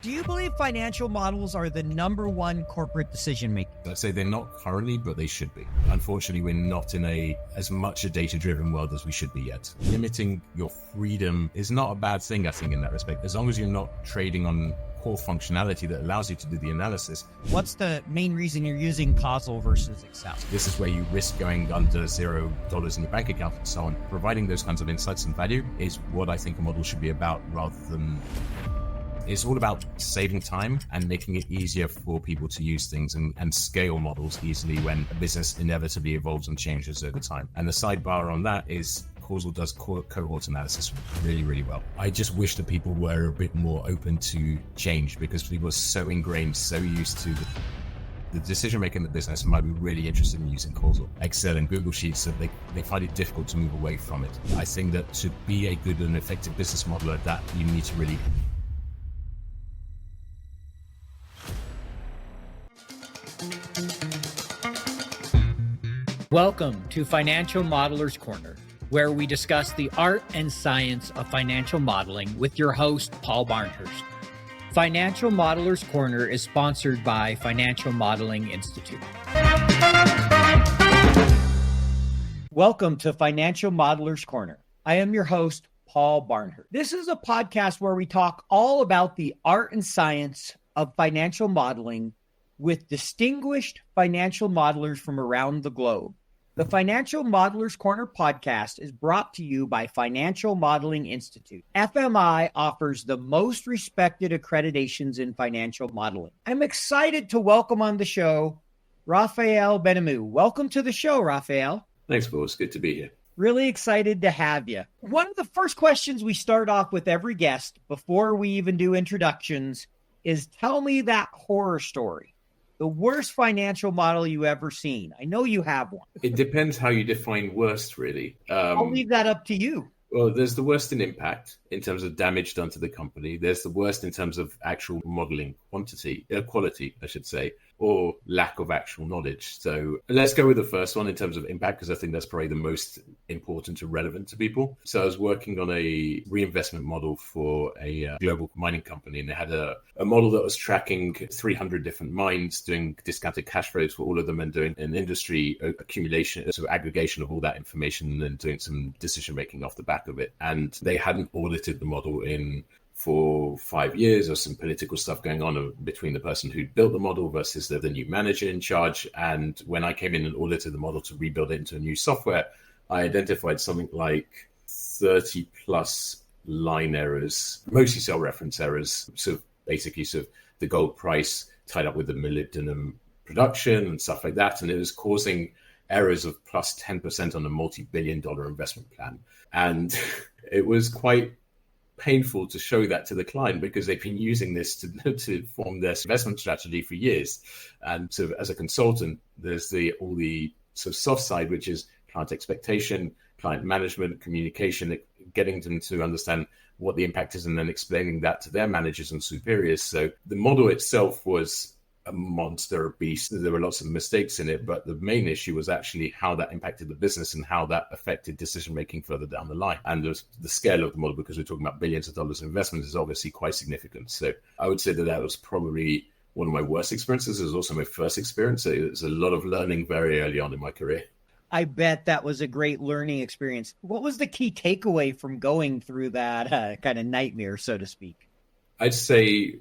Do you believe financial models are the number one corporate decision maker? I'd say they're not currently, but they should be. Unfortunately, we're not in as much a data-driven world as we should be yet. Limiting your freedom is not a bad thing, I think, in that respect, as long as you're not trading on core functionality that allows you to do the analysis. What's the main reason you're using Causal versus Excel? This is where you risk going under $0 in your bank account and so on. Providing those kinds of insights and value is what I think a model should be about, rather than... It's all about saving time and making it easier for people to use things and scale models easily when a business inevitably evolves and changes over time. And the sidebar on that is Causal does cohort analysis really, really well. I just wish that people were a bit more open to change, because people are so ingrained, so used to the decision making in the business might be really interested in using Causal, Excel and Google Sheets, so they find it difficult to move away from it. I think that to be a good and effective business modeler, that you need to really... Welcome to Financial Modeler's Corner, where we discuss the art and science of financial modeling with your host, Paul Barnhurst. Financial Modeler's Corner is sponsored by Financial Modeling Institute. Welcome to Financial Modeler's Corner. I am your host, Paul Barnhurst. This is a podcast where we talk all about the art and science of financial modeling with distinguished financial modelers from around the globe. The Financial Modeler's Corner podcast is brought to you by Financial Modeling Institute. FMI offers the most respected accreditations in financial modeling. I'm excited to welcome on the show Raphael Benhamou. Welcome to the show, Raphael. Thanks, Paul. It's good to be here. Really excited to have you. One of the first questions we start off with every guest before we even do introductions is, tell me that horror story. The worst financial model you ever seen. I know you have one. It depends how you define worst, really. I'll leave that up to you. Well, there's the worst in impact in terms of damage done to the company. There's the worst in terms of actual modeling quality, I should say, or lack of actual knowledge. So let's go with the first one in terms of impact, because I think that's probably the most important and relevant to people. So I was working on a reinvestment model for a global mining company, and they had a model that was tracking 300 different mines, doing discounted cash flows for all of them, and doing an industry accumulation, so aggregation of all that information, and then doing some decision making off the back of it. And they hadn't audited the model for 5 years. There was some political stuff going on between the person who built the model versus the new manager in charge. And when I came in and audited the model to rebuild it into a new software, I identified something like 30 plus line errors, mostly cell reference errors, basically the gold price tied up with the molybdenum production and stuff like that. And it was causing errors of plus 10% on a multi-billion-dollar investment plan. And it was quite painful to show that to the client, because they've been using this to form their investment strategy for years. And so as a consultant, there's all the sort of soft side, which is client expectation, client management, communication, getting them to understand what the impact is, and then explaining that to their managers and superiors. So the model itself was a monster, a beast. There were lots of mistakes in it, but the main issue was actually how that impacted the business and how that affected decision making further down the line. And the scale of the model, because we're talking about billions of dollars in investment, is obviously quite significant. So I would say that was probably one of my worst experiences. It was also my first experience. So it was a lot of learning very early on in my career. I bet that was a great learning experience. What was the key takeaway from going through that kind of nightmare, so to speak? I'd say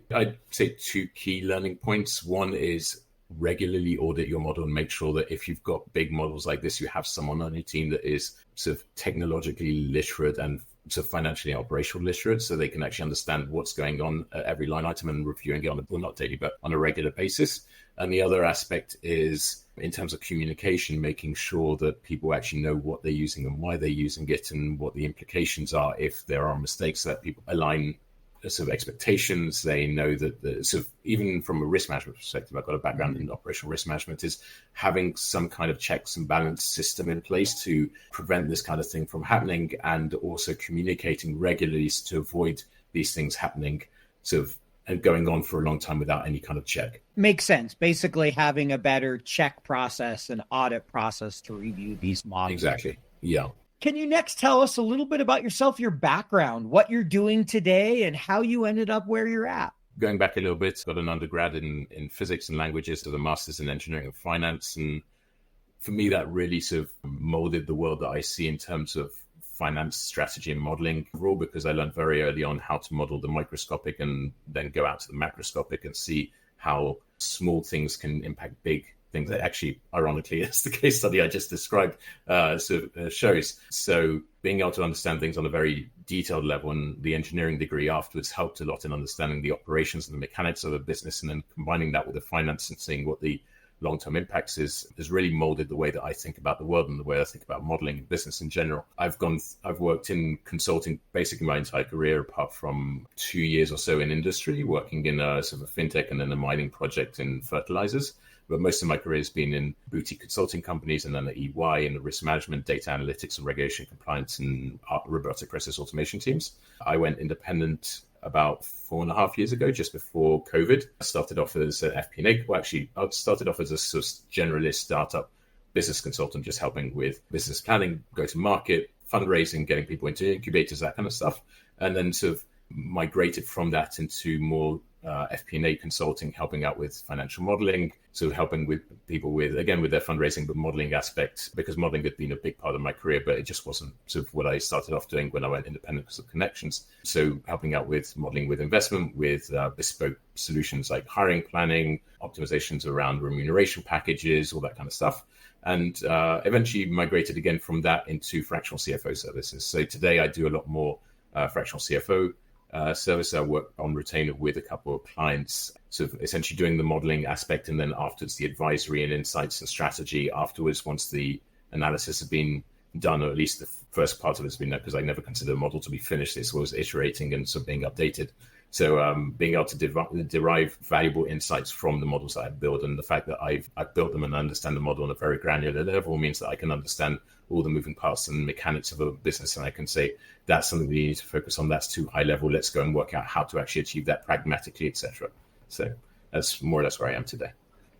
two key learning points. One is regularly audit your model and make sure that if you've got big models like this, you have someone on your team that is sort of technologically literate and sort of financially and operational literate, so they can actually understand what's going on at every line item and reviewing it not daily, but on a regular basis. And the other aspect is, in terms of communication, making sure that people actually know what they're using and why they're using it, and what the implications are if there are mistakes, that people align sort of expectations. They know that sort of, even from a risk management perspective, I've got a background in operational risk management, is having some kind of checks and balance system in place to prevent this kind of thing from happening, and also communicating regularly to avoid these things happening sort of and going on for a long time without any kind of check. Makes sense. Basically having a better check process and audit process to review these models. Exactly. Yeah. Can you next tell us a little bit about yourself, your background, what you're doing today, and how you ended up where you're at? going back a little bit, got an undergrad in physics and languages, with a master's in engineering and finance. And for me, that really sort of molded the world that I see in terms of finance strategy and modeling overall, because I learned very early on how to model the microscopic and then go out to the macroscopic and see how small things can impact big things. That actually, ironically, as the case study I just described shows. So being able to understand things on a very detailed level, and the engineering degree afterwards helped a lot in understanding the operations and the mechanics of a business, and then combining that with the finance and seeing what the long-term impacts has really molded the way that I think about the world and the way I think about modeling business in general. I've worked in consulting basically my entire career, apart from 2 years or so in industry, working in a sort of a fintech and then a mining project in fertilizers. But most of my career has been in boutique consulting companies, and then at EY in the risk management, data analytics and regulation compliance and robotic process automation teams. I went independent about 4.5 years ago, just before COVID. I started off as an FP&A. Well, actually, I started off as a sort of generalist startup business consultant, just helping with business planning, go-to-market, fundraising, getting people into incubators, that kind of stuff. And then sort of migrated from that into more FP&A consulting, helping out with financial modeling, sort of helping with people with their fundraising, but modeling aspects, because modeling had been a big part of my career, but it just wasn't sort of what I started off doing when I went independent because of connections. So helping out with modeling with investment, with bespoke solutions like hiring planning, optimizations around remuneration packages, all that kind of stuff. And eventually migrated again from that into fractional CFO services. So today I do a lot more fractional CFO service. I work on retainer with a couple of clients, sort of essentially doing the modeling aspect, and then afterwards the advisory and insights and strategy afterwards, once the analysis has been done, or at least the first part of it has been done, because I never consider a model to be finished. This was iterating and sort of being updated. So being able to derive valuable insights from the models that I build, and the fact that I've built them and understand the model on a very granular level, means that I can understand all the moving parts and mechanics of a business, and I can say that's something we need to focus on. That's too high level. Let's go and work out how to actually achieve that pragmatically, etc. So that's more or less where I am today.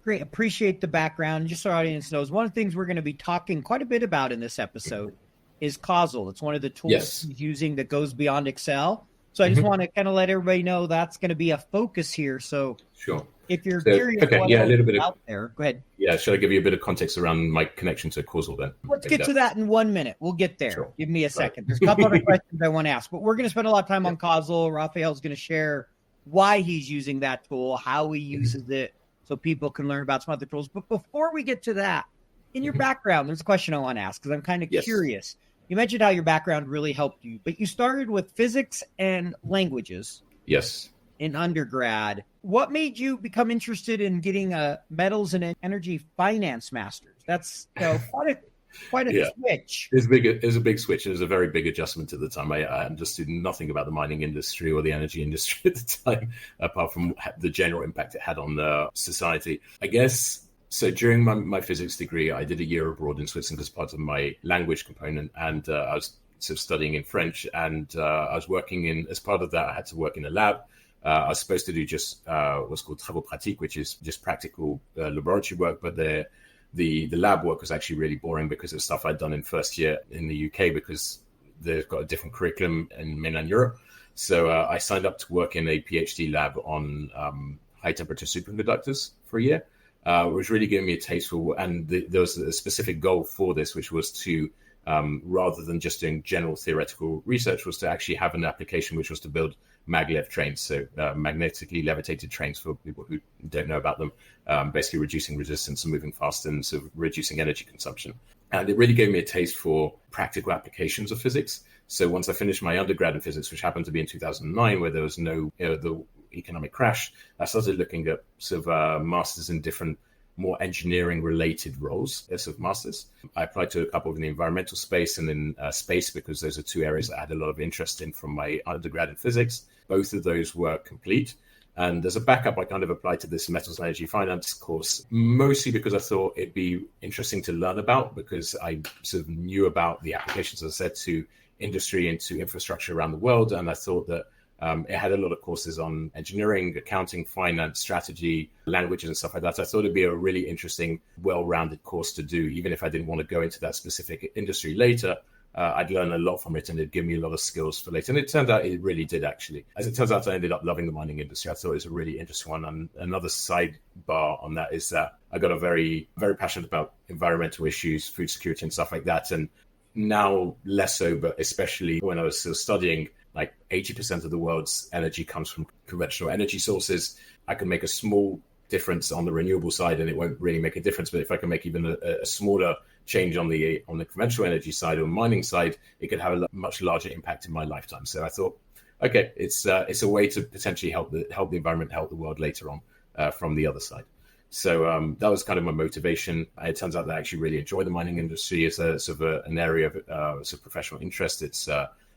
Great. Appreciate the background. Just so our audience knows, one of the things we're going to be talking quite a bit about in this episode is Causal. It's one of the tools he's using that goes beyond Excel. So I just want to kind of let everybody know that's going to be a focus here. So sure. If you're curious a little bit out there, go ahead. Yeah, should I give you a bit of context around my connection to Causal then? Let's get to that in 1 minute. We'll get there. Sure. Give me a second. There's a couple other questions I want to ask, but we're going to spend a lot of time on Causal. Raphael's going to share why he's using that tool, how he uses it, so people can learn about some other tools. But before we get to that, in your background, there's a question I want to ask because I'm kind of curious. You mentioned how your background really helped you, but you started with physics and languages. Yes. In undergrad. What made you become interested in getting a metals and energy finance master's? That's quite a switch. It's a big switch. It was a very big adjustment at the time. I understood nothing about the mining industry or the energy industry at the time, apart from the general impact it had on society. I guess. So during my physics degree, I did a year abroad in Switzerland as part of my language component, and I was sort of studying in French, and I was working as part of that, I had to work in a lab. I was supposed to do just what's called travaux pratiques, which is just practical laboratory work, but the lab work was actually really boring because of stuff I'd done in first year in the UK, because they've got a different curriculum in mainland Europe. So I signed up to work in a PhD lab on high temperature superconductors for a year. Which really gave me a taste for, and there was a specific goal for this, which was to, rather than just doing general theoretical research, was to actually have an application, which was to build maglev trains, so magnetically levitated trains for people who don't know about them, basically reducing resistance and moving faster and sort of reducing energy consumption. And it really gave me a taste for practical applications of physics. So once I finished my undergrad in physics, which happened to be in 2009, where there was no the economic crash, I started looking at sort of masters in different, more engineering related roles as of masters. I applied to a couple in the environmental space and in space, because those are two areas I had a lot of interest in from my undergrad in physics. Both of those were complete. And as a backup, I kind of applied to this metals and energy finance course, mostly because I thought it'd be interesting to learn about, because I sort of knew about the applications, as I said, to industry and to infrastructure around the world. And I thought that it had a lot of courses on engineering, accounting, finance, strategy, languages and stuff like that. I thought it'd be a really interesting, well-rounded course to do, even if I didn't want to go into that specific industry later. I'd learn a lot from it, and it'd give me a lot of skills for later. And it turned out it really did, actually. As it turns out, I ended up loving the mining industry. I thought it was a really interesting one. And another sidebar on that is that I got very passionate about environmental issues, food security and stuff like that. And now less so, but especially when I was still studying, like 80% of the world's energy comes from conventional energy sources. I can make a small difference on the renewable side and it won't really make a difference. But if I can make even a smaller change on the conventional energy side or mining side, it could have a much larger impact in my lifetime. So I thought, okay, it's a way to potentially help the environment, help the world later on from the other side. So that was kind of my motivation. It turns out that I actually really enjoy the mining industry as a sort of an area of sort of professional interest. It's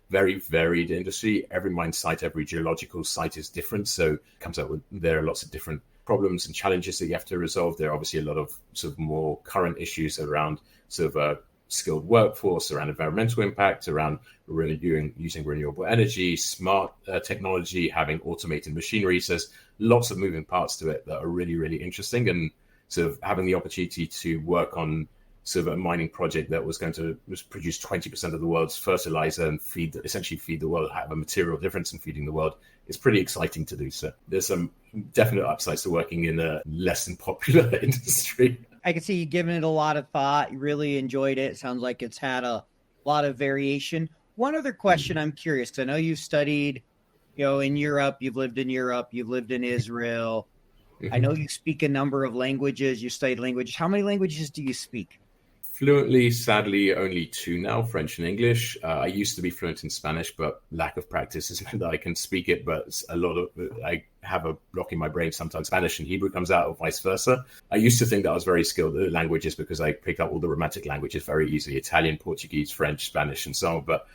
very varied industry. Every mine site, every geological site is different. So it comes out with, there are lots of different problems and challenges that you have to resolve. There are obviously a lot of sort of more current issues around sort of skilled workforce, around environmental impact, around using renewable energy, smart technology, having automated machinery. So there's lots of moving parts to it that are really, really interesting. And sort of having the opportunity to work on sort of a mining project that was going to produce 20% of the world's fertilizer and essentially feed the world, have a material difference in feeding the world, is pretty exciting to do. So there's some definite upsides to working in a less than popular industry. I can see you giving it a lot of thought. You really enjoyed it. It sounds like it's had a lot of variation. One other question I'm curious, because I know you've studied, in Europe, you've lived in Europe, you've lived in Israel. I know you speak a number of languages. You studied languages. How many languages do you speak? Fluently, sadly, only 2 now, French and English. I used to be fluent in Spanish, but lack of practice has meant that I can speak it, but I have a block in my brain. Sometimes Spanish and Hebrew comes out or vice versa. I used to think that I was very skilled at languages because I picked up all the Romantic languages very easily, Italian, Portuguese, French, Spanish, and so on. But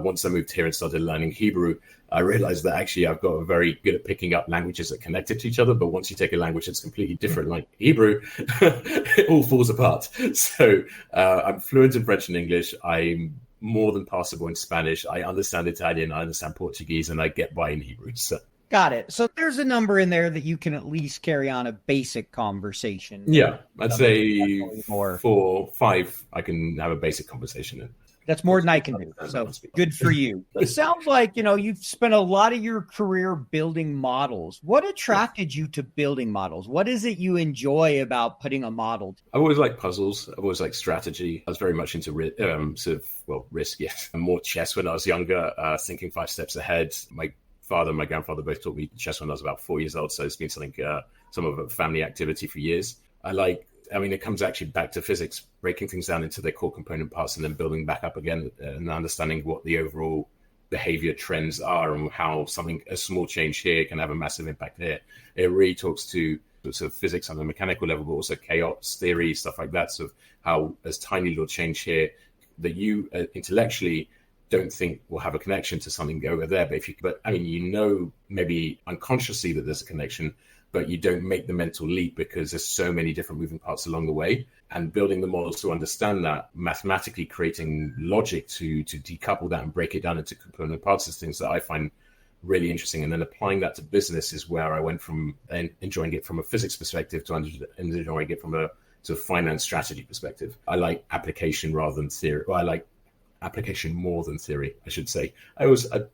once I moved here and started learning Hebrew, I realized that actually I've got very good at picking up languages that connected to each other. But once you take a language that's completely different, like Hebrew, it all falls apart. So I'm fluent in French and English. I'm more than passable in Spanish. I understand Italian, I understand Portuguese, and I get by in Hebrew. So. Got it. So there's a number in there that you can at least carry on a basic conversation. Yeah, I'd say 4 or 5 I can have a basic conversation in. That's more than I can do. So good for you. It sounds like, you've spent a lot of your career building models. What attracted you to building models? What is it you enjoy about putting a model? I've always liked puzzles. I've always liked strategy. I was very much into risk, yes. And more chess when I was younger, thinking 5 steps ahead. My father and my grandfather both taught me chess when I was about 4 years old. So it's been some of a family activity for years. It comes actually back to physics, breaking things down into their core component parts and then building back up again and understanding what the overall behavior trends are and how a small change here can have a massive impact here. It really talks to sort of physics on a mechanical level, but also chaos theory, stuff like that. So how a tiny little change here that you intellectually don't think will have a connection to something over there. But maybe unconsciously that there's a connection, but you don't make the mental leap because there's so many different moving parts along the way. And building the models to understand that, mathematically creating logic to decouple that and break it down into component parts is things that I find really interesting. And then applying that to business is where I went from enjoying it from a physics perspective to enjoying it from a sort of finance strategy perspective. I like application rather than theory. Well, I like application more than theory, I should say. I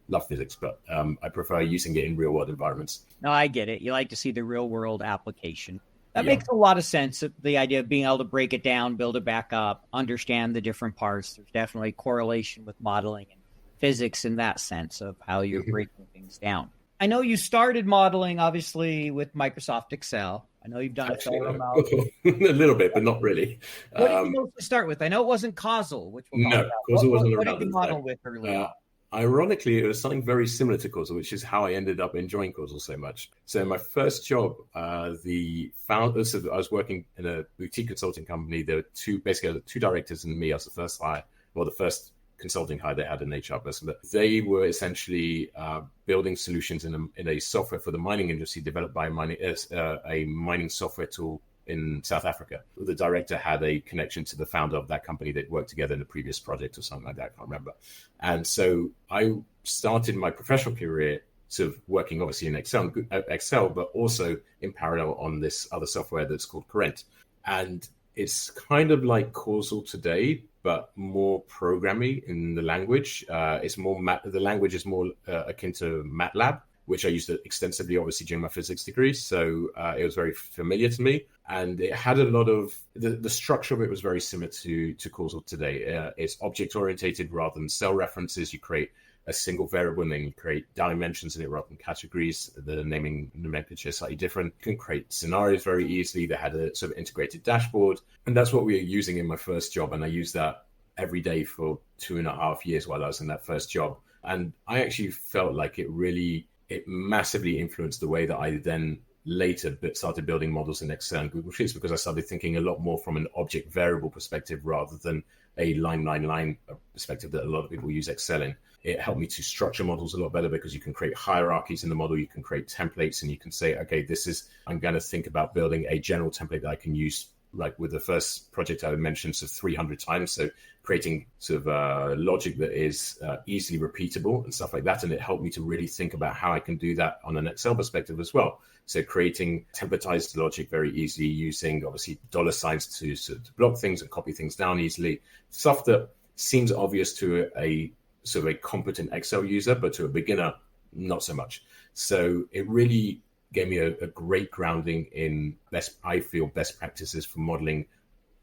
love physics, but I prefer using it in real world environments. No, I get it. You like to see the real world application. That makes a lot of sense. The idea of being able to break it down, build it back up, understand the different parts. There's definitely correlation with modeling and physics in that sense of how you're breaking things down. I know you started modeling, obviously, with Microsoft Excel. I know you've done a little bit, but not really. What did you mostly start with? I know it wasn't Causal, which Causal wasn't around. What did you model with earlier? Ironically, it was something very similar to Causal, which is how I ended up enjoying Causal so much. So my first job, I was working in a boutique consulting company. There were two directors and me as the first hire, the first consulting hire they had an HR person, but they were essentially building solutions in a software for the mining industry developed by a mining software tool in South Africa. The director had a connection to the founder of that company. They'd worked together in a previous project or something like that. I can't remember. And so I started my professional career sort of working obviously in Excel, but also in parallel on this other software that's called Current. And it's kind of like Causal today, but more programmy in the language. It's more the language is more akin to MATLAB, which I used extensively, obviously, during my physics degree. So it was very familiar to me. And it had a lot of, the structure of it was very similar to Causal today. It's object-orientated rather than cell references. You create a single variable and then you create dimensions in it rather than categories. The naming nomenclature is slightly different. You can create scenarios very easily. They had a sort of integrated dashboard. And that's what we were using in my first job. And I used that every day for 2.5 years while I was in that first job. And I actually felt like it massively influenced the way that I then later started building models in Excel and Google Sheets, because I started thinking a lot more from an object variable perspective rather than a line perspective that a lot of people use Excel in. It helped me to structure models a lot better because you can create hierarchies in the model, you can create templates, and you can say, okay, I'm going to think about building a general template that I can use, like with the first project I mentioned, 300 times. So creating logic that is easily repeatable and stuff like that. And it helped me to really think about how I can do that on an Excel perspective as well. So creating templatized logic very easily, using obviously dollar signs to block things and copy things down easily. Stuff that seems obvious to a competent Excel user, but to a beginner, not so much. So it really gave me a great grounding in best practices for modeling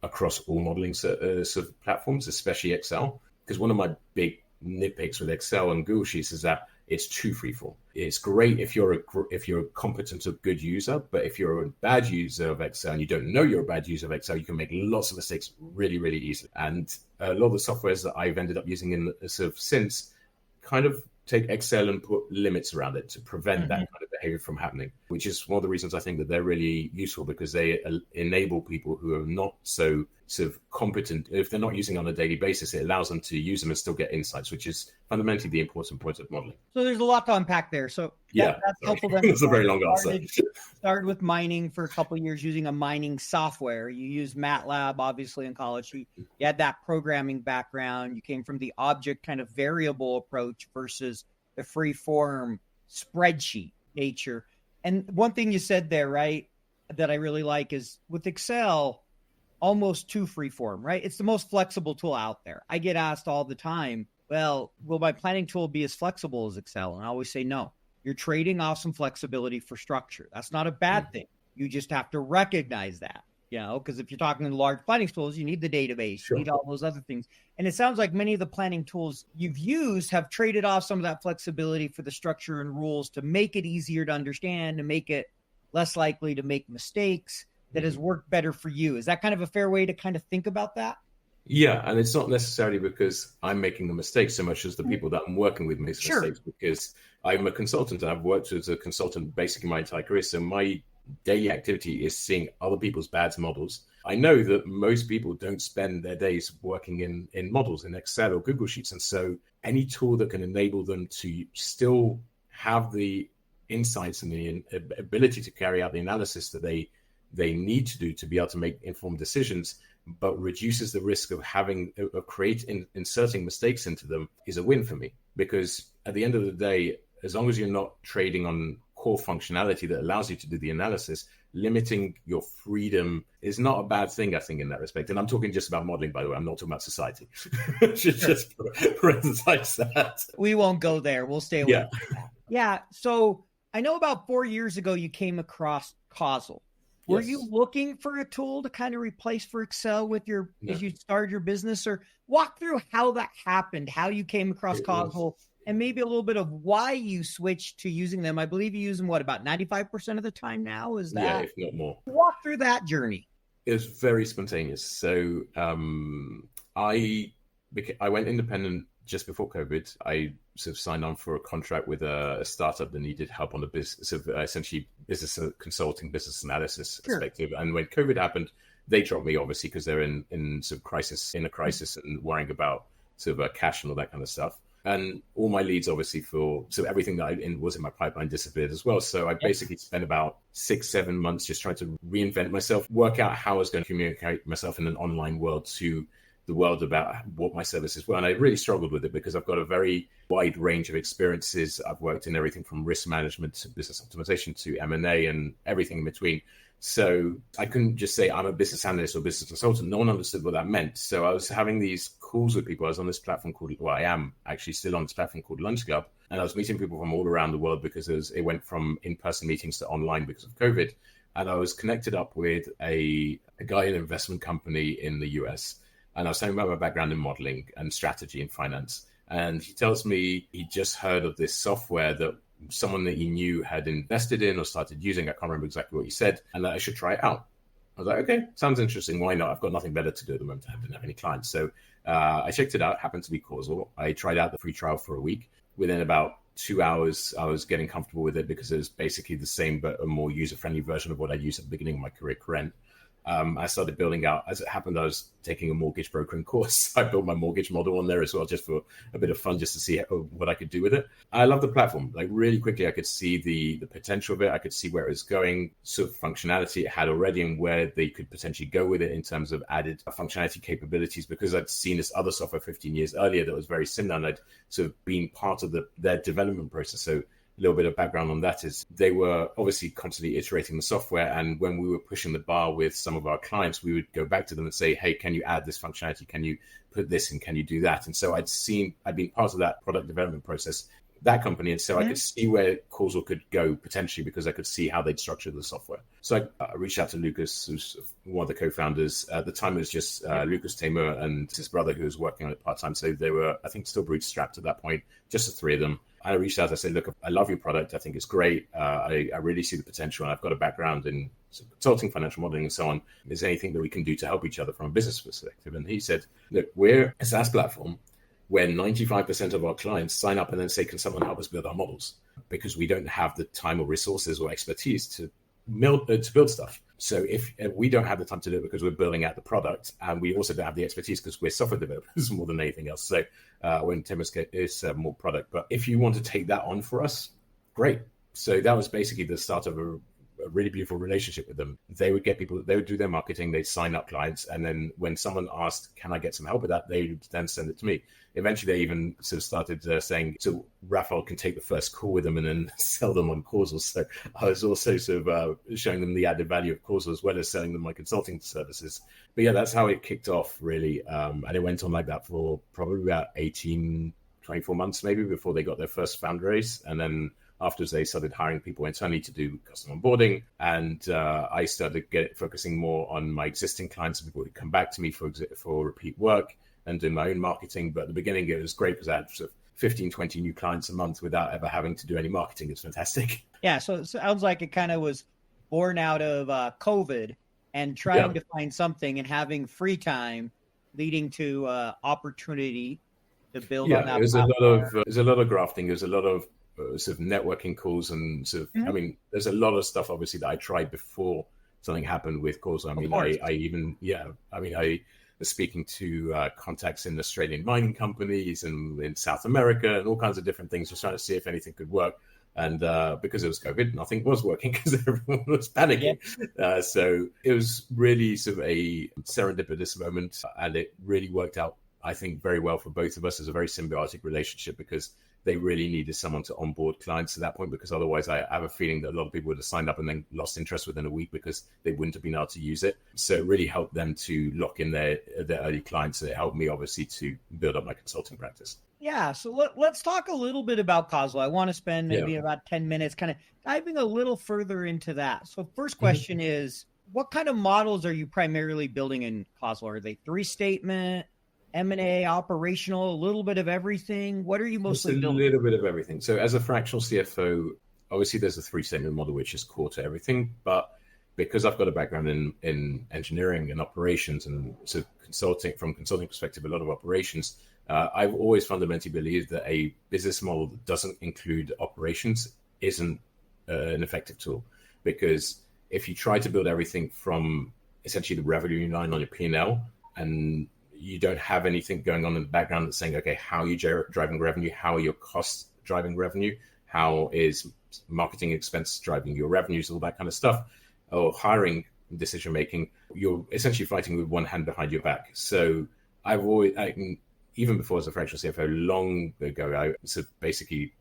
across all modeling sort of platforms, especially Excel. Because one of my big nitpicks with Excel and Google Sheets is that it's too freeform. It's great if you're a competent or good user, but if you're a bad user of Excel and you don't know you're a bad user of Excel, you can make lots of mistakes really, really easily. And a lot of the softwares that I've ended up using in since kind of take Excel and put limits around it to prevent that kind of behavior from happening, which is one of the reasons I think that they're really useful, because they enable people who are not so sort of competent. If they're not using it on a daily basis, it allows them to use them and still get insights, which is fundamentally the important point of modeling. So there's a lot to unpack there. So that's helpful. It's a very long answer. Started with mining for a couple of years using a mining software. You used MATLAB, obviously, in college. You had that programming background. You came from the object kind of variable approach versus the free form spreadsheet nature. And one thing you said there, right, that I really like is with Excel, almost too free form, right? It's the most flexible tool out there. I get asked all the time, well, will my planning tool be as flexible as Excel? And I always say, no, you're trading off some flexibility for structure. That's not a bad thing. You just have to recognize that, because if you're talking large planning tools, you need the database, you need all those other things. And it sounds like many of the planning tools you've used have traded off some of that flexibility for the structure and rules to make it easier to understand, to make it less likely to make mistakes, that has worked better for you. Is that kind of a fair way to kind of think about that? Yeah, and it's not necessarily because I'm making the mistakes so much as the people that I'm working with make mistakes, because I'm a consultant and I've worked as a consultant basically my entire career. So my daily activity is seeing other people's bad models. I know that most people don't spend their days working in models in Excel or Google Sheets. And so any tool that can enable them to still have the insights and the ability to carry out the analysis that they need to do to be able to make informed decisions, but reduces the risk of inserting mistakes into them, is a win for me. Because at the end of the day, as long as you're not trading on core functionality that allows you to do the analysis, limiting your freedom is not a bad thing, I think, in that respect. And I'm talking just about modeling, by the way. I'm not talking about society. Should just parenthesize that. We won't go there. We'll stay away from that. Yeah. So I know about 4 years ago, you came across Causal. Were you looking for a tool to kind of replace for Excel as you started your business, or walk through how that happened, how you came across Causal, and maybe a little bit of why you switched to using them? I believe you use them, about 95% of the time now? Is that? Yeah, if not more. Walk through that journey. It was very spontaneous. So I went independent just before COVID. I sort of signed on for a contract with a startup that needed help on the business, essentially business consulting, business analysis perspective. And when COVID happened, they dropped me, obviously, because they're in a crisis and worrying about cash and all that kind of stuff. And all my leads, obviously, everything that was in my pipeline disappeared as well. So I basically spent about 6-7 months just trying to reinvent myself, work out how I was going to communicate myself in an online world to the world about what my services were. And I really struggled with it because I've got a very wide range of experiences. I've worked in everything from risk management to business optimization to M&A and everything in between. So I couldn't just say I'm a business analyst or business consultant. No one understood what that meant. So I was having these calls with people. I was on this platform I am actually still on this platform called Lunch Club. And I was meeting people from all around the world because it went from in-person meetings to online because of COVID. And I was connected up with a guy in an investment company in the US. And I was telling him about my background in modeling and strategy and finance. And he tells me he just heard of this software that someone that he knew had invested in or started using. I can't remember exactly what he said, and that I should try it out. I was like, okay, sounds interesting. Why not? I've got nothing better to do at the moment. I didn't have any clients. So I checked it out. Happened to be Causal. I tried out the free trial for a week. Within about 2 hours, I was getting comfortable with it because it was basically the same but a more user-friendly version of what I used at the beginning of my career, Current. I started building out. As it happened, I was taking a mortgage brokering course. I built my mortgage model on there as well, just for a bit of fun, just to see what I could do with it. I love the platform. Like really quickly, I could see the potential of it. I could see where it was going, sort of functionality it had already, and where they could potentially go with it in terms of added functionality capabilities. Because I'd seen this other software 15 years earlier that was very similar, and I'd sort of been part of their development process. So a little bit of background on that is they were obviously constantly iterating the software. And when we were pushing the bar with some of our clients, we would go back to them and say, hey, can you add this functionality? Can you put this in? Can you do that? And so I'd been part of that product development process, that company. And so I could see where Causal could go potentially because I could see how they'd structured the software. So I reached out to Lucas, who's one of the co-founders. At the time, it was just Lucas Tamer and his brother who was working on it part-time. So they were, I think, still bootstrapped at that point, just the three of them. I reached out. I said, look, I love your product. I think it's great. I really see the potential. And I've got a background in consulting, financial modeling, and so on. Is there anything that we can do to help each other from a business perspective? And he said, look, we're a SaaS platform where 95% of our clients sign up and then say, can someone help us build our models? Because we don't have the time or resources or expertise to build stuff. So if we don't have the time to do it because we're building out the product, and we also don't have the expertise because we're software developers more than anything else. So when Tim's is more product, but if you want to take that on for us, great. So that was basically the start of a really beautiful relationship with them. They would get people, they would do their marketing, they'd sign up clients. And then when someone asked, can I get some help with that? They would then send it to me. Eventually, they even sort of started saying, so Raphael can take the first call with them and then sell them on Causal. So I was also sort of showing them the added value of Causal as well as selling them my consulting services. But yeah, that's how it kicked off, really. And it went on like that for probably about 24 months, maybe, before they got their first fundraise. And then afterwards, they started hiring people internally to do custom onboarding. And I started focusing more on my existing clients, people who come back to me for repeat work and doing my own marketing. But at the beginning, it was great because I had sort of 15, 20 new clients a month without ever having to do any marketing. It's fantastic. Yeah, so it sounds like it kind of was born out of COVID and trying to find something and having free time leading to opportunity to build on that. There's a lot of grafting. There's a lot of sort of networking calls and sort of, I mean, there's a lot of stuff obviously that I tried before something happened with Causal. I mean, I was speaking to contacts in Australian mining companies and in South America and all kinds of different things, just trying to see if anything could work. And because it was COVID, nothing was working because everyone was panicking. Yeah. So it was really sort of a serendipitous moment, and it really worked out, I think, very well for both of us as a very symbiotic relationship, because they really needed someone to onboard clients at that point, because otherwise I have a feeling that a lot of people would have signed up and then lost interest within a week because they wouldn't have been able to use it. So it really helped them to lock in their early clients. And it helped me, obviously, to build up my consulting practice. Yeah. So let's talk a little bit about Causal. I want to spend maybe about 10 minutes kind of diving a little further into that. So first question is, what kind of models are you primarily building in Causal? Are they 3-statement, M&A, operational, a little bit of everything? What are you mostly building? A little bit of everything. So as a fractional CFO, obviously there's a 3-statement model, which is core to everything. But because I've got a background in engineering and operations and sort of consulting perspective, a lot of operations, I've always fundamentally believed that a business model that doesn't include operations isn't an effective tool. Because if you try to build everything from essentially the revenue line on your P&L, and you don't have anything going on in the background that's saying, okay, how are you driving revenue? How are your costs driving revenue? How is marketing expense driving your revenues? All that kind of stuff. Or hiring decision-making, you're essentially fighting with one hand behind your back. So even before as a fractional CFO, long ago, basically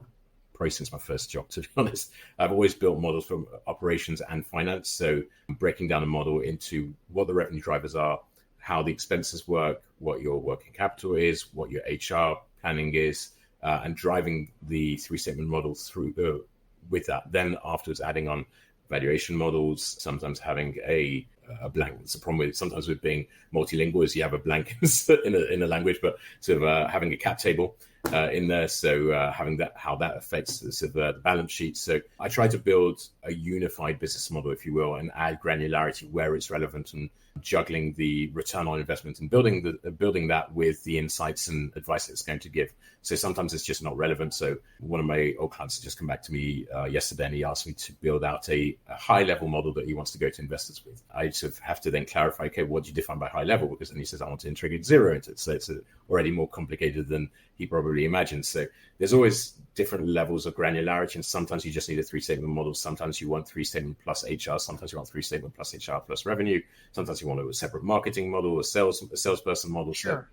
probably since my first job, to be honest, I've always built models from operations and finance. So breaking down a model into what the revenue drivers are, how the expenses work, what your working capital is, what your HR planning is, and driving the three-statement model through with that. Then afterwards, adding on valuation models, sometimes having a blank. It's a problem with sometimes with being multilingual is you have a blank in a language, but sort of having a cap table in there. So having that, how that affects the balance sheet. So I try to build a unified business model, if you will, and add granularity where it's relevant, and juggling the return on investment and building that with the insights and advice it's going to give. So sometimes it's just not relevant. So one of my old clients just come back to me yesterday, and he asked me to build out a high level model that he wants to go to investors with. I sort of have to then clarify, okay, what do you define by high level? Because then he says, I want to integrate zero into it. So it's already more complicated than he probably imagined. So there's always different levels of granularity, and sometimes you just need a three-statement model. Sometimes you want three-statement plus HR. Sometimes you want three-statement plus HR plus revenue. Sometimes you want a separate marketing model, a salesperson model. Sure. So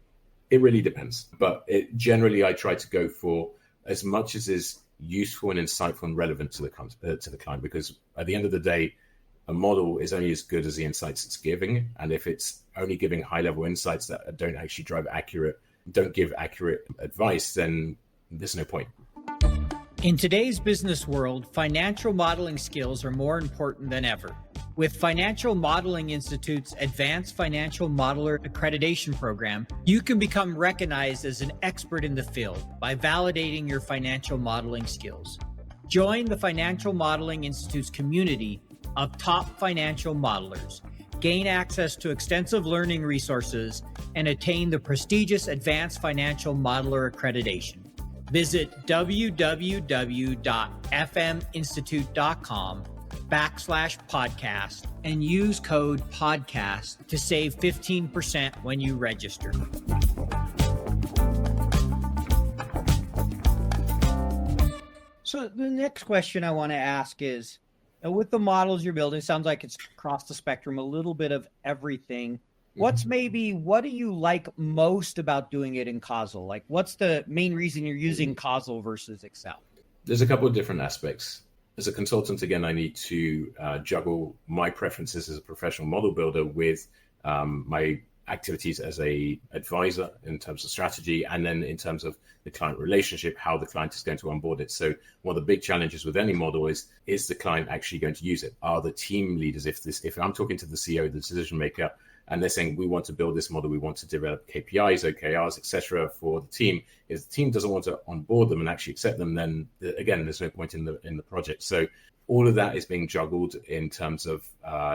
it really depends. But generally, I try to go for as much as is useful and insightful and relevant to the client, because at the end of the day, a model is only as good as the insights it's giving. And if it's only giving high-level insights that don't actually don't give accurate advice, then there's no point. In today's business world, financial modeling skills are more important than ever. With Financial Modeling Institute's Advanced Financial Modeler Accreditation Program, you can become recognized as an expert in the field by validating your financial modeling skills. Join the Financial Modeling Institute's community of top financial modelers, gain access to extensive learning resources, and attain the prestigious Advanced Financial Modeler Accreditation. Visit www.fminstitute.com/podcast and use code podcast to save 15% when you register. So the next question I want to ask is, with the models you're building, it sounds like it's across the spectrum, a little bit of everything. What do you like most about doing it in Causal? Like, what's the main reason you're using Causal versus Excel? There's a couple of different aspects. As a consultant, again, I need to juggle my preferences as a professional model builder with my activities as a advisor in terms of strategy, and then in terms of the client relationship, how the client is going to onboard it. So one of the big challenges with any model is the client actually going to use it? Are the team leaders, if I'm talking to the CEO, the decision maker, and they're saying, we want to build this model, we want to develop KPIs, OKRs, etc. for the team. If the team doesn't want to onboard them and actually accept them, then again, there's no point in the project. So all of that is being juggled in terms of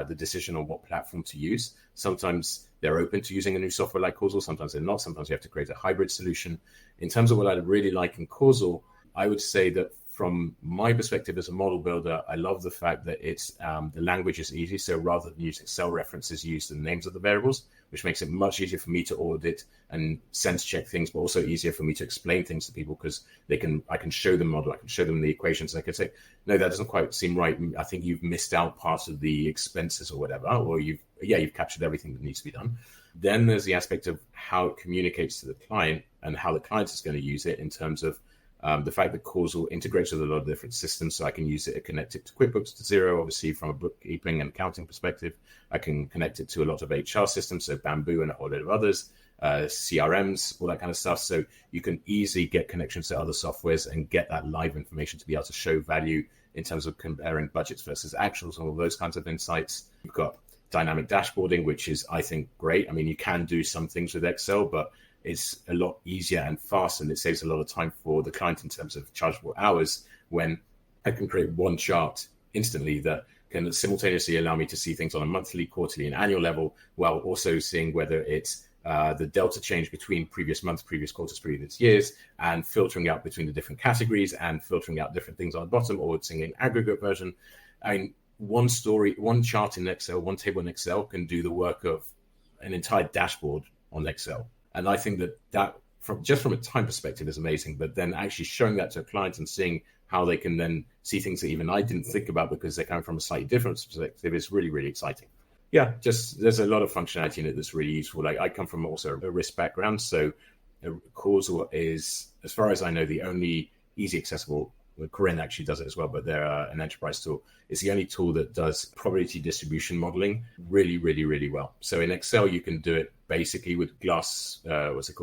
the decision on what platform to use. Sometimes they're open to using a new software like Causal, sometimes they're not. Sometimes you have to create a hybrid solution. In terms of what I really like in Causal, I would say that from my perspective as a model builder, I love the fact that it's the language is easy. So rather than use Excel references, use the names of the variables, which makes it much easier for me to audit and sense check things, but also easier for me to explain things to people, because I can show them model, I can show them the equations, and I can say, no, that doesn't quite seem right. I think you've missed out part of the expenses or whatever, or you've captured everything that needs to be done. Then there's the aspect of how it communicates to the client and how the client is going to use it, in terms of the fact that Causal integrates with a lot of different systems. So I can use it to connect it to QuickBooks, to Xero, obviously from a bookkeeping and accounting perspective. I can connect it to a lot of HR systems, so Bamboo and a whole lot of others, CRMs, all that kind of stuff. So you can easily get connections to other softwares and get that live information to be able to show value in terms of comparing budgets versus actuals and all those kinds of insights. You've got dynamic dashboarding, which is, I think, great. I mean, you can do some things with Excel, but it's a lot easier and faster, and it saves a lot of time for the client in terms of chargeable hours, when I can create one chart instantly that can simultaneously allow me to see things on a monthly, quarterly, and annual level, while also seeing whether it's the delta change between previous months, previous quarters, previous years, and filtering out between the different categories and filtering out different things on the bottom, or seeing an aggregate version. I mean, one chart in Excel, one table in Excel can do the work of an entire dashboard on Excel. And I think that from a time perspective is amazing, but then actually showing that to a client and seeing how they can then see things that even I didn't think about because they're coming from a slightly different perspective is really, really exciting. Yeah, just there's a lot of functionality in it that's really useful. Like I come from also a risk background, so Causal is, as far as I know, the only easy accessible. Well, Corinne actually does it as well, but they're an enterprise tool. It's the only tool that does probability distribution modeling really, really, really well. So in Excel, you can do it basically with glass, glass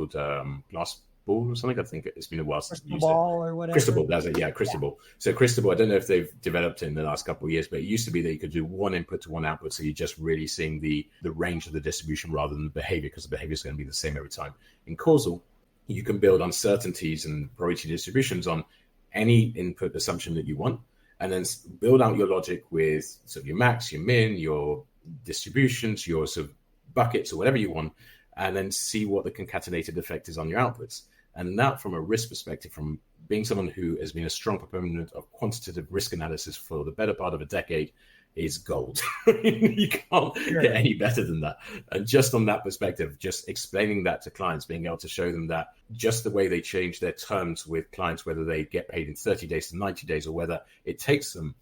ball or something. I think it's been a while since Crystal ball or whatever. Crystal ball, that's it. Yeah, Crystal ball. So Crystal ball, I don't know if they've developed it in the last couple of years, but it used to be that you could do one input to one output. So you're just really seeing the range of the distribution rather than the behavior, because the behavior is going to be the same every time. In Causal, you can build uncertainties and probability distributions on any input assumption that you want, and then build out your logic with sort of your max, your min, your distributions, your sort of buckets or whatever you want, and then see what the concatenated effect is on your outputs. And that, from a risk perspective, from being someone who has been a strong proponent of quantitative risk analysis for the better part of a decade, is gold. You can't get any better than that. And just on that perspective, just explaining that to clients, being able to show them that just the way they change their terms with clients, whether they get paid in 30 days to 90 days, or whether it takes them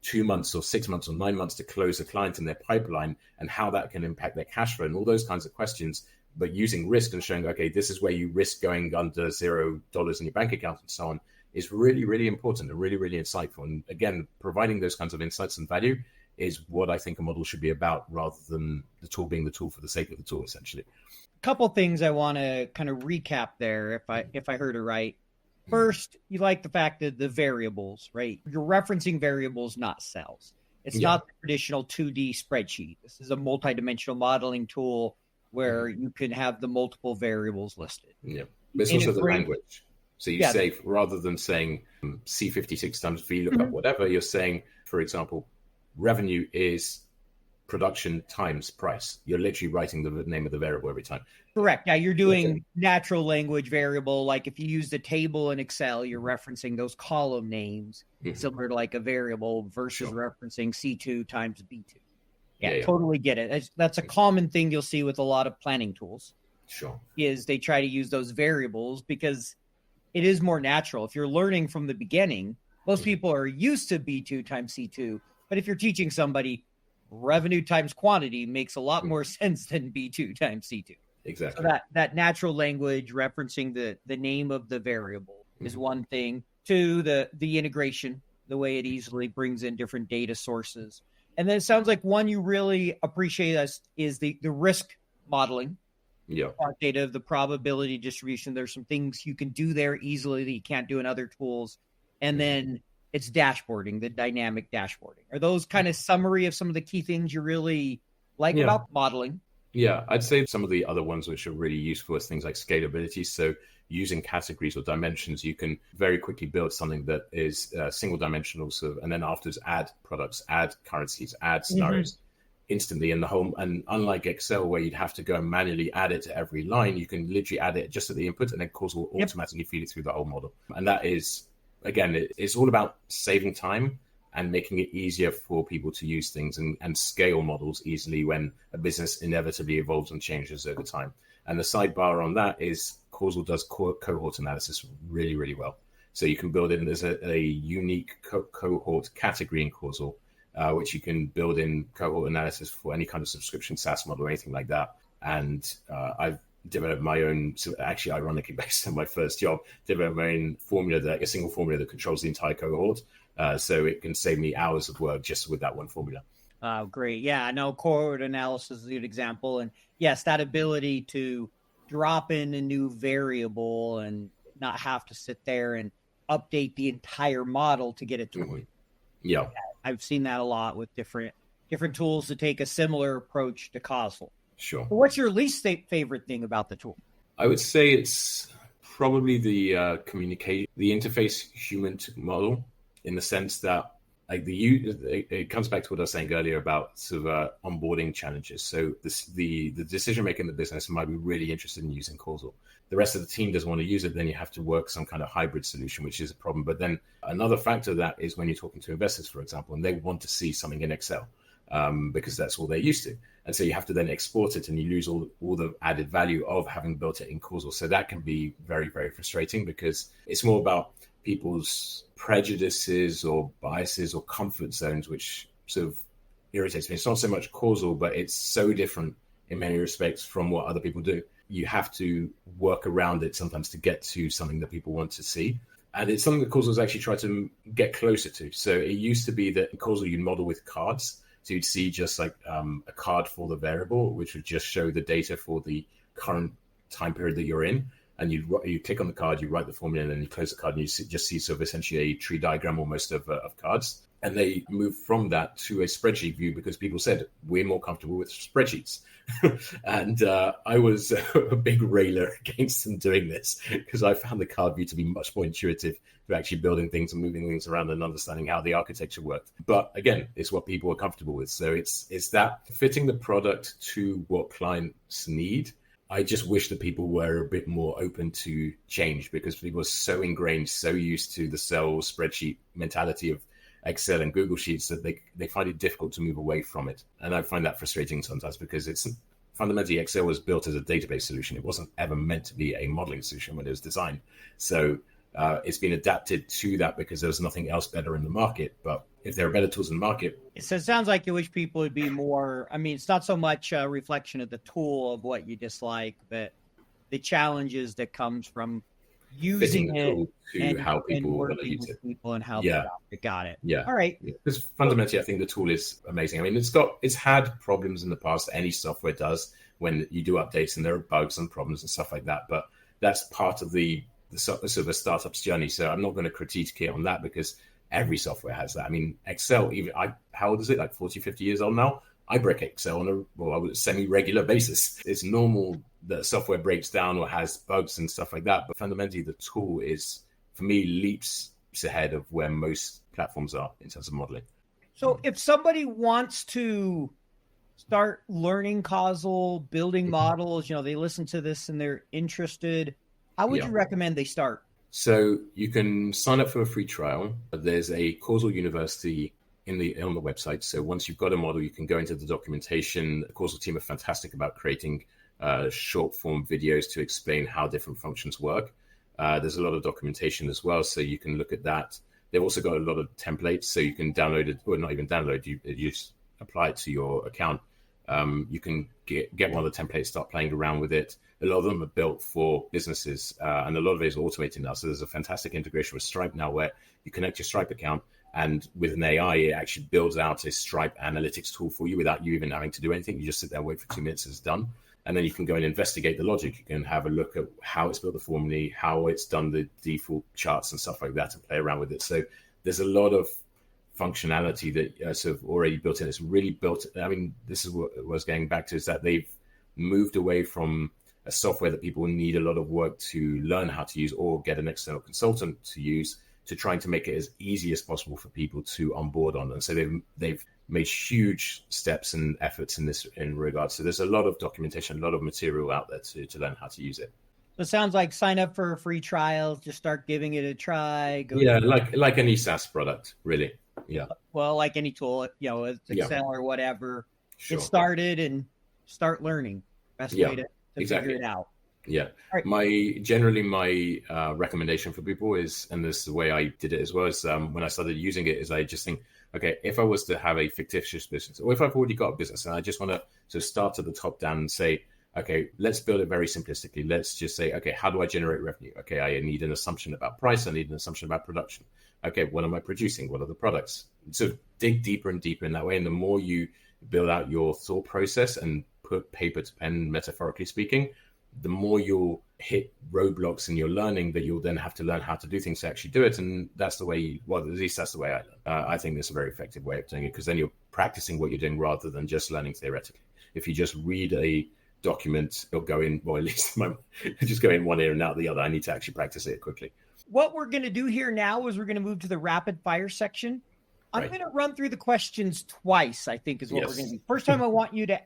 2 months or 6 months or 9 months to close a client in their pipeline, and how that can impact their cash flow and all those kinds of questions, but using risk and showing, okay, this is where you risk going under $0 in your bank account and so on, is really, really important and really, really insightful. And again, providing those kinds of insights and value is what I think a model should be about, rather than the tool being the tool for the sake of the tool, essentially. A couple things I want to kind of recap there, if I heard it right. First, you like the fact that the variables, right? You're referencing variables, not cells. It's not the traditional 2D spreadsheet. This is a multidimensional modeling tool where you can have the multiple variables listed. Yeah, but it's also the language. So you say, rather than saying C56 times VLOOKUP, whatever, you're saying, for example, revenue is production times price. You're literally writing the name of the variable every time. Correct. Yeah, you're doing natural language variable. Like if you use the table in Excel, you're referencing those column names, similar to like a variable, versus referencing C2 times B2. Yeah, totally get it. That's a common thing you'll see with a lot of planning tools. Sure. Is they try to use those variables because it is more natural. If you're learning from the beginning, most people are used to B2 times C2. But if you're teaching somebody, revenue times quantity makes a lot more sense than B2 times C2. Exactly. So that natural language referencing the name of the variable is one thing. Two, the integration, the way it easily brings in different data sources. And then it sounds like one you really appreciate is the risk modeling. Yeah. Data, the probability distribution. There's some things you can do there easily that you can't do in other tools. And then it's dashboarding, the dynamic dashboarding. Are those kind of summary of some of the key things you really like about modeling? Yeah, I'd say some of the other ones which are really useful is things like scalability. So using categories or dimensions, you can very quickly build something that is single dimensional, and then afterwards add products, add currencies, add scenarios instantly in the whole. And unlike Excel, where you'd have to go and manually add it to every line, you can literally add it just at the input, and then Causal will automatically feed it through the whole model. And that is, again, it's all about saving time and making it easier for people to use things and scale models easily when a business inevitably evolves and changes over time. And the sidebar on that is Causal does cohort analysis really, really well. So you can build in, there's a unique cohort category in Causal, which you can build in cohort analysis for any kind of subscription SaaS model or anything like that. And I've developed my own, actually ironically based on my first job, developed my own formula, a single formula that controls the entire cohort. So it can save me hours of work just with that one formula. Oh, great. Yeah, I know cohort analysis is a good example. And yes, that ability to drop in a new variable and not have to sit there and update the entire model to get it to work. Yeah. I've seen that a lot with different tools to take a similar approach to Causal. Sure. But what's your least favorite thing about the tool? I would say it's probably the communication, the interface human to model, in the sense that like it comes back to what I was saying earlier about sort of onboarding challenges. So the decision maker in the business might be really interested in using Causal. The rest of the team doesn't want to use it. Then you have to work some kind of hybrid solution, which is a problem. But then another factor of that is when you're talking to investors, for example, and they want to see something in Excel because that's all they're used to. And so you have to then export it, and you lose all the added value of having built it in Causal. So that can be very, very frustrating, because it's more about people's prejudices or biases or comfort zones, which sort of irritates me. It's not so much causal, but it's so different in many respects from what other people do. You have to work around it sometimes to get to something that people want to see. And it's something that Causal has actually tried to get closer to. So it used to be that in Causal you'd model with cards. So you'd see just like a card for the variable, which would just show the data for the current time period that you're in. And you click on the card, you write the formula, and then you close the card, and you just see sort of essentially a tree diagram almost of cards. And they moved from that to a spreadsheet view because people said, we're more comfortable with spreadsheets. And I was a big railer against them doing this because I found the card view to be much more intuitive to actually building things and moving things around and understanding how the architecture worked. But again, it's what people are comfortable with. So it's that fitting the product to what clients need. I just wish that people were a bit more open to change because people are so ingrained, so used to the Excel spreadsheet mentality of Excel and Google Sheets that they find it difficult to move away from it. And I find that frustrating sometimes because it's fundamentally Excel was built as a database solution. It wasn't ever meant to be a modeling solution when it was designed. So it's been adapted to that because there was nothing else better in the market. But if there are better tools in the market. So it sounds like you wish people would be more, I mean, it's not so much a reflection of the tool of what you dislike, but the challenges that comes from using the tool to and, how people are going to use it. People and how they got it. Yeah. All right. Because fundamentally, I think the tool is amazing. I mean, it's had problems in the past. Any software does when you do updates and there are bugs and problems and stuff like that. But that's part of the sort of a startup's journey. So I'm not going to critique it on that because every software has that. I mean, Excel, how old is it? Like 40, 50 years old now? I break Excel on a semi-regular basis. It's normal that software breaks down or has bugs and stuff like that. But fundamentally, the tool is, for me, leaps ahead of where most platforms are in terms of modeling. So if somebody wants to start learning Causal, building models, they listen to this and they're interested, how would you recommend they start? So you can sign up for a free trial. There's a Causal University on the website. So once you've got a model, you can go into the documentation. The Causal team are fantastic about creating short form videos to explain how different functions work. There's a lot of documentation as well, so you can look at that. They've also got a lot of templates, so you can download it, or not even download, you just apply it to your account. You can get one of the templates, start playing around with it. A lot of them are built for businesses, and a lot of it is automated now. So there's a fantastic integration with Stripe now where you connect your Stripe account, and with an AI, it actually builds out a Stripe analytics tool for you without you even having to do anything. You just sit there and wait for 2 minutes, it's done. And then you can go and investigate the logic. You can have a look at how it's built the formulae, how it's done the default charts and stuff like that, and play around with it. So there's a lot of functionality that sort of already built in. It's really built. I mean, this is what I was going back to, is that they've moved away from a software that people need a lot of work to learn how to use or get an external consultant to use, to trying to make it as easy as possible for people to onboard on. And so they've made huge steps and efforts in regards. So there's a lot of documentation, a lot of material out there to learn how to use it. So it sounds like sign up for a free trial, just start giving it a try. Like any SaaS product, really. Yeah. Well, like any tool, it's Excel or whatever. Sure. Get started and start learning. Best way to figure it out. Yeah. Right. My recommendation for people is, and this is the way I did it as well, is when I started using it, is I just think, okay, if I was to have a fictitious business, or if I've already got a business and I just want to sort of start at the top down and say, okay, let's build it very simplistically. Let's just say, okay, how do I generate revenue? Okay, I need an assumption about price. I need an assumption about production. Okay, what am I producing? What are the products? So dig deeper and deeper in that way. And the more you build out your thought process and put paper to pen, metaphorically speaking, the more you'll hit roadblocks in your learning that you'll then have to learn how to do things to actually do it. And that's the way, at least that's the way I learn. I think that's a very effective way of doing it, because then you're practicing what you're doing rather than just learning theoretically. If you just read a document, it'll go in, at least just go in one ear and out the other. I need to actually practice it quickly. What we're going to do here now is we're going to move to the rapid fire section. I'm going to run through the questions twice, I think is what we're going to do. First time, I want you to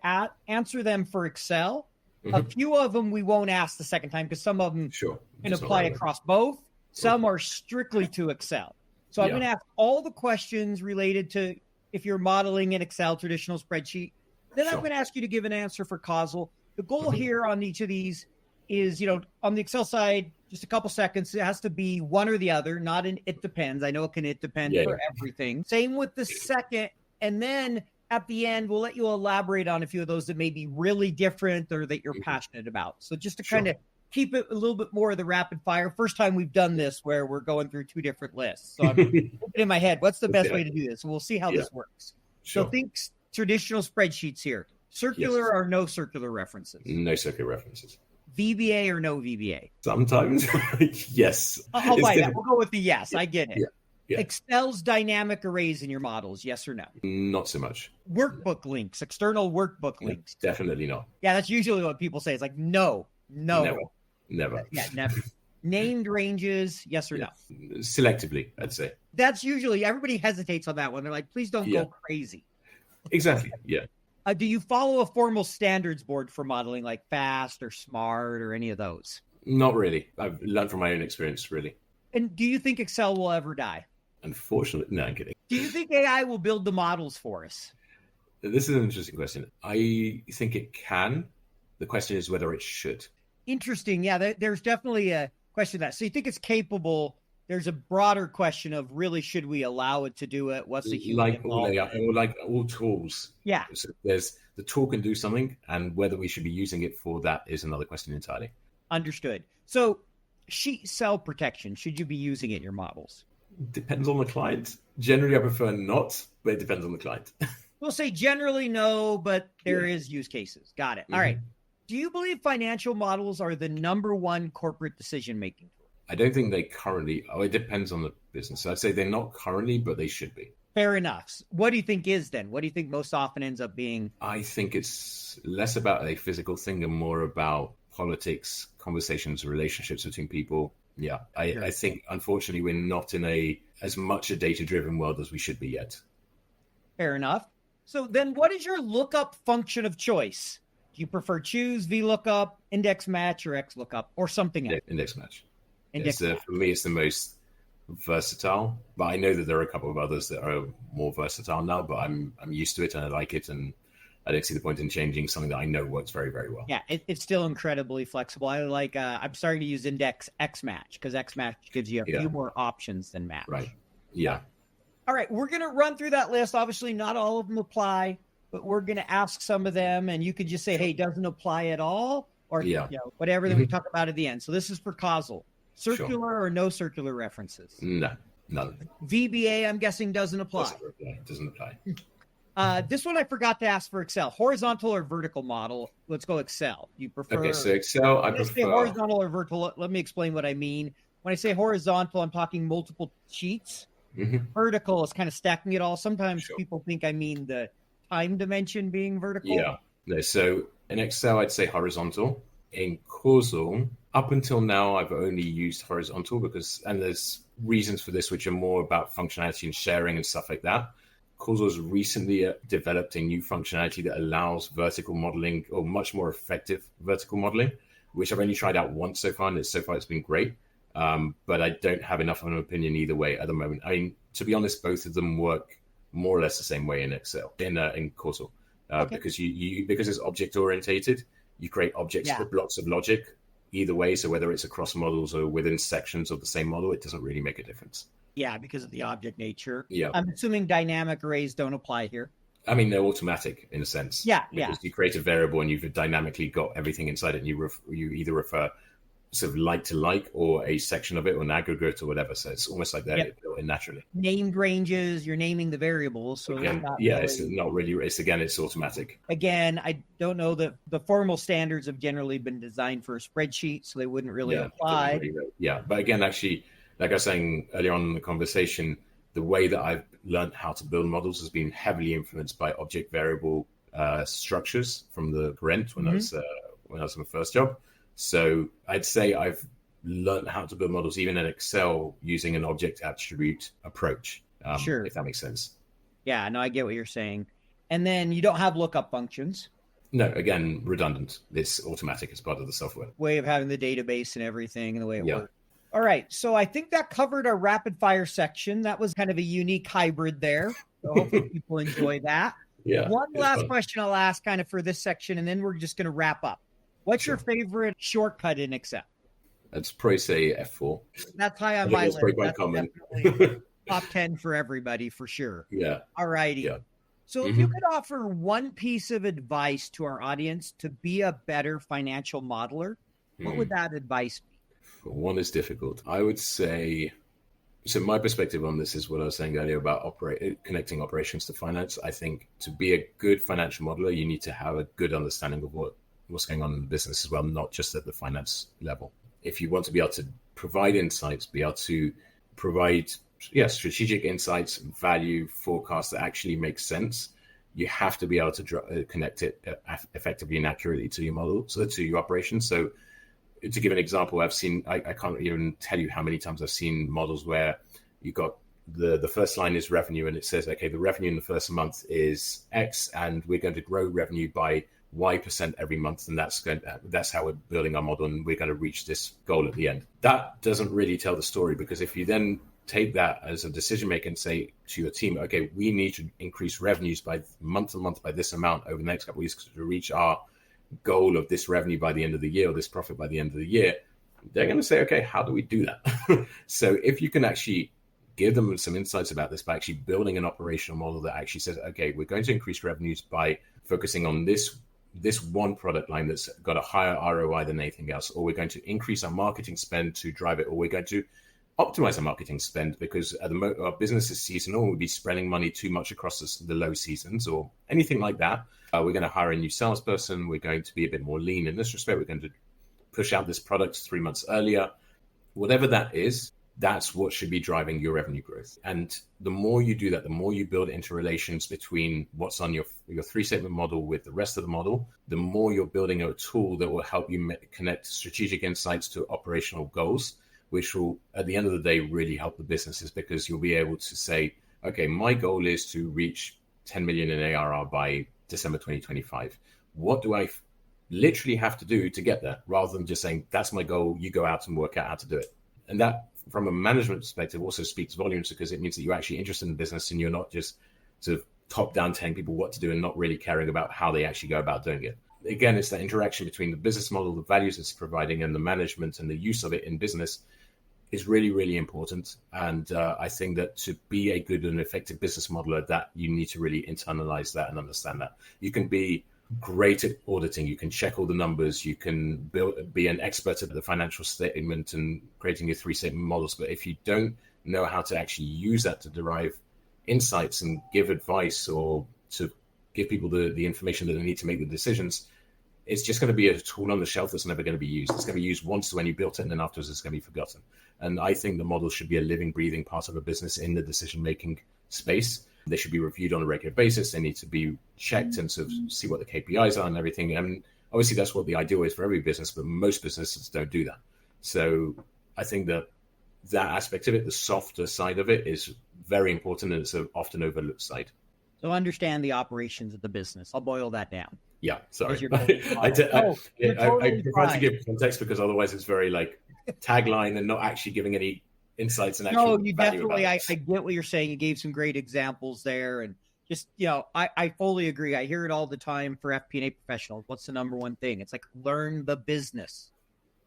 answer them for Excel. Mm-hmm. A few of them we won't ask the second time because some of them can apply across both. Some are strictly to Excel. So I'm going to ask all the questions related to if you're modeling in Excel, traditional spreadsheet. Then I'm going to ask you to give an answer for Causal. The goal here on each of these is, on the Excel side, just a couple seconds. It has to be one or the other, not an it depends. I know it can depend for everything. Same with the second. And then at the end, we'll let you elaborate on a few of those that may be really different or that you're passionate about. So just to kind of keep it a little bit more of the rapid fire. First time we've done this where we're going through two different lists. So I'm looking in my head, what's the best way to do this? So we'll see how this works. Sure. So think traditional spreadsheets here. Circular or no circular references? No circular references. VBA or no VBA? Sometimes, yes. I'll buy that. We'll go with the yes. I get it. Yeah. Excel's dynamic arrays in your models, yes or no? Not so much. Workbook links, external workbook links. Definitely not. Yeah, that's usually what people say. It's like, no. Never. Yeah, never. Named ranges, yes or no? Selectively, I'd say. That's usually, everybody hesitates on that one. They're like, please don't go crazy. Exactly, yeah. Do you follow a formal standards board for modeling like FAST or SMART or any of those? Not really. I've learned from my own experience, really. And do you think Excel will ever die? Unfortunately, no, I'm kidding. Do you think AI will build the models for us? This is an interesting question. I think it can. The question is whether it should. Interesting. Yeah, there's definitely a question of that. So you think it's capable? There's a broader question of really, should we allow it to do it? What's the human involvement? Like all tools. Yeah. So there's the tool can do something, and whether we should be using it for that is another question entirely. Understood. So sheet cell protection, should you be using it in your models? Depends on the client. Generally, I prefer not, but it depends on the client. We'll say generally no, but there is use cases. Got it. All right. Do you believe financial models are the number one corporate decision-making tool? I don't think they currently. It depends on the business. I'd say they're not currently, but they should be. Fair enough. What do you think is then? What do you think most often ends up being? I think it's less about a physical thing and more about politics, conversations, relationships between people. Yeah, I think, unfortunately, we're not in as much a data-driven world as we should be yet. Fair enough. So then what is your lookup function of choice? Do you prefer choose, VLOOKUP, index match, or XLOOKUP, or something else? Index match. For me, it's the most versatile, but I know that there are a couple of others that are more versatile now, but I'm used to it and I like it, and I don't see the point in changing something that I know works very, very well. Yeah, it's still incredibly flexible. I like. I'm starting to use index X match because X match gives you a few more options than match. Right. Yeah. All right, we're going to run through that list. Obviously, not all of them apply, but we're going to ask some of them, and you could just say, hey, doesn't apply at all, or whatever, then we talk about at the end. So this is for causal. Circular or no circular references? No, none. VBA, I'm guessing, doesn't apply. Doesn't apply. This one I forgot to ask for Excel. Horizontal or vertical model? Let's go Excel. You prefer? Okay, so Excel, I prefer. Say horizontal or vertical. Let me explain what I mean. When I say horizontal, I'm talking multiple sheets. Vertical is kind of stacking it all. Sometimes people think I mean the time dimension being vertical. Yeah. No, so in Excel, I'd say horizontal. In Causal, up until now, I've only used horizontal and there's reasons for this, which are more about functionality and sharing and stuff like that. Causal has recently developed a new functionality that allows vertical modeling, or much more effective vertical modeling, which I've only tried out once so far, and so far it's been great. But I don't have enough of an opinion either way at the moment. I mean, to be honest, both of them work more or less the same way in Excel, in Causal, because because it's object orientated. You create objects for blocks of logic either way. So whether it's across models or within sections of the same model, it doesn't really make a difference. Yeah, because of the object nature. Yeah. I'm assuming dynamic arrays don't apply here. I mean, they're automatic in a sense. Yeah, because you create a variable and you've dynamically got everything inside it, and you either refer sort of like to like, or a section of it, or an aggregate, or whatever. So it's almost like they're built in naturally. Named ranges, you're naming the variables. So it's not really. It's automatic. Again, I don't know that the formal standards have generally been designed for a spreadsheet, so they wouldn't really apply. But again, actually, like I was saying earlier on in the conversation, the way that I've learned how to build models has been heavily influenced by object variable structures from the Grant when I was on my first job. So I'd say I've learned how to build models even in Excel using an object attribute approach. If that makes sense. Yeah, no, I get what you're saying. And then you don't have lookup functions. No, again, redundant. It's automatic as part of the software. Way of having the database and everything and the way it works. All right, so I think that covered our rapid fire section. That was kind of a unique hybrid there. So hopefully people enjoy that. Yeah. One last question I'll ask kind of for this section, and then we're just going to wrap up. What's your favorite shortcut in Excel? I'd probably say F4. That's high on my list. That's quite common. Top 10 for everybody, for sure. Yeah. All righty. Yeah. So if you could offer one piece of advice to our audience to be a better financial modeler, what would that advice be? One is difficult. I would say, so my perspective on this is what I was saying earlier about connecting operations to finance. I think to be a good financial modeler, you need to have a good understanding of what's going on in the business as well, not just at the finance level. If you want to be able to provide insights, be able to provide strategic insights, value, forecasts that actually make sense, you have to be able to connect it effectively and accurately to your model, so to your operations. So to give an example, I've seen, I can't even tell you how many times I've seen models where you got the first line is revenue, and it says, okay, the revenue in the first month is X, and we're going to grow revenue by Y% every month, and that's how we're building our model, and we're going to reach this goal at the end. That doesn't really tell the story, because if you then take that as a decision maker and say to your team, okay, we need to increase revenues by month to month by this amount over the next couple of years to reach our goal of this revenue by the end of the year, or this profit by the end of the year, they're going to say, okay, how do we do that? So if you can actually give them some insights about this by actually building an operational model that actually says, okay, we're going to increase revenues by focusing on this one product line that's got a higher ROI than anything else, or we're going to increase our marketing spend to drive it, or we're going to optimize our marketing spend because at the moment our business is seasonal, we'll be spending money too much across the low seasons or anything like that. We're going to hire a new salesperson. We're going to be a bit more lean in this respect. We're going to push out this product 3 months earlier. Whatever that is, that's what should be driving your revenue growth. And the more you do that, the more you build interrelations between what's on your three-statement model with the rest of the model, the more you're building a tool that will help you connect strategic insights to operational goals, which will, at the end of the day, really help the businesses, because you'll be able to say, okay, my goal is to reach 10 million in ARR by December 2025. What do I literally have to do to get there, rather than just saying, that's my goal, you go out and work out how to do it. And that, from a management perspective, also speaks volumes, because it means that you're actually interested in the business and you're not just sort of top down telling people what to do and not really caring about how they actually go about doing it. Again, it's that interaction between the business model, the values it's providing, and the management and the use of it in business is really, really important. And I think that to be a good and effective business modeler, that you need to really internalize that and understand that. You can be great at auditing, you can check all the numbers, you can be an expert at the financial statement and creating your three-statement models. But if you don't know how to actually use that to derive insights and give advice, or to give people the information that they need to make the decisions, it's just going to be a tool on the shelf that's never going to be used. It's going to be used once when you built it, and then afterwards it's going to be forgotten. And I think the model should be a living, breathing part of a business in the decision-making space. They should be reviewed on a regular basis. They need to be checked and sort of see what the KPIs are and everything. And obviously that's what the ideal is for every business, but most businesses don't do that. So I think that aspect of it, the softer side of it, is very important, and it's an often overlooked side. So understand the operations of the business. I'll boil that down. Yeah, sorry. I prefer to give context, because otherwise it's very like tagline and not actually giving any insights and actual. No, you definitely. I get what you're saying. You gave some great examples there, and just I fully agree. I hear it all the time for FP&A professionals. What's the number one thing? It's like, learn the business.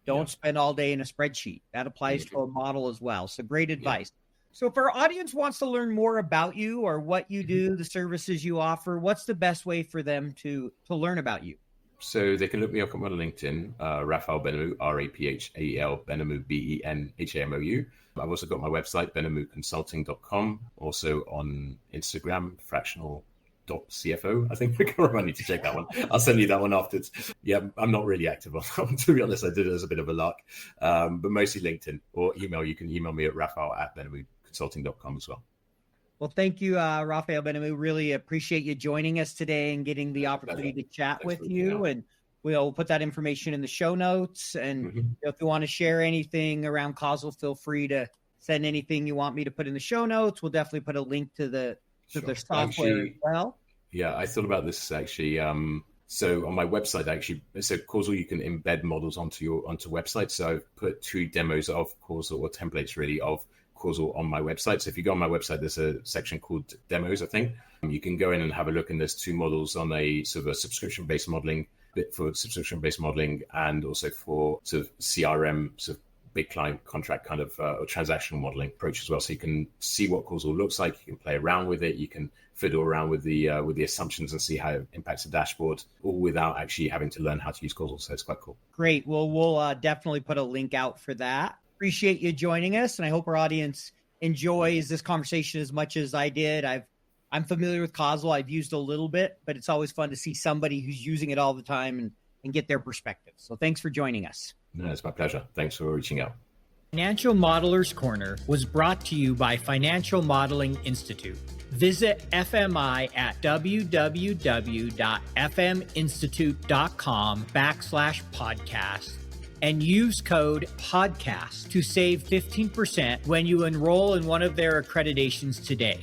Don't spend all day in a spreadsheet. That applies to a model as well. So great advice. So if our audience wants to learn more about you or what you do, the services you offer, what's the best way for them to learn about you? So they can look me up on my LinkedIn, Raphael Benhamou, Raphael Benhamou, Benhamou. I've also got my website, benhamouconsulting.com, also on Instagram, fractional.cfo. I think I need to check that one. I'll send you that one afterwards. Yeah, I'm not really active on that one, to be honest. I did it as a bit of a lark, but mostly LinkedIn or email. You can email me at raphael@benhamouconsulting.com as well. Well, thank you, Raphael Benhamou. Really appreciate you joining us today and getting the opportunity to chat with you. And we'll put that information in the show notes. And if you want to share anything around Causal, feel free to send anything you want me to put in the show notes. We'll definitely put a link to the software as well. Yeah, I thought about this actually. So on my website, so Causal, you can embed models onto websites. So I've put 2 demos of Causal, or templates really, of Causal on my website. So if you go on my website, there's a section called demos, I think. You can go in and have a look, and there's 2 models on a sort of a subscription-based modeling, bit for subscription-based modeling, and also for sort of CRM, sort of big client contract kind of or transactional modeling approach as well. So you can see what causal looks like, you can play around with it, you can fiddle around with the assumptions and see how it impacts the dashboard, all without actually having to learn how to use causal. So it's quite cool. Great. Well, we'll definitely put a link out for that. Appreciate you joining us, and I hope our audience enjoys this conversation as much as I did. I'm familiar with Causal. I've used a little bit, but it's always fun to see somebody who's using it all the time and get their perspective. So thanks for joining us. No, it's my pleasure. Thanks for reaching out. Financial Modelers Corner was brought to you by Financial Modeling Institute. Visit FMI at www.fminstitute.com/podcast and use code PODCAST to save 15% when you enroll in one of their accreditations today.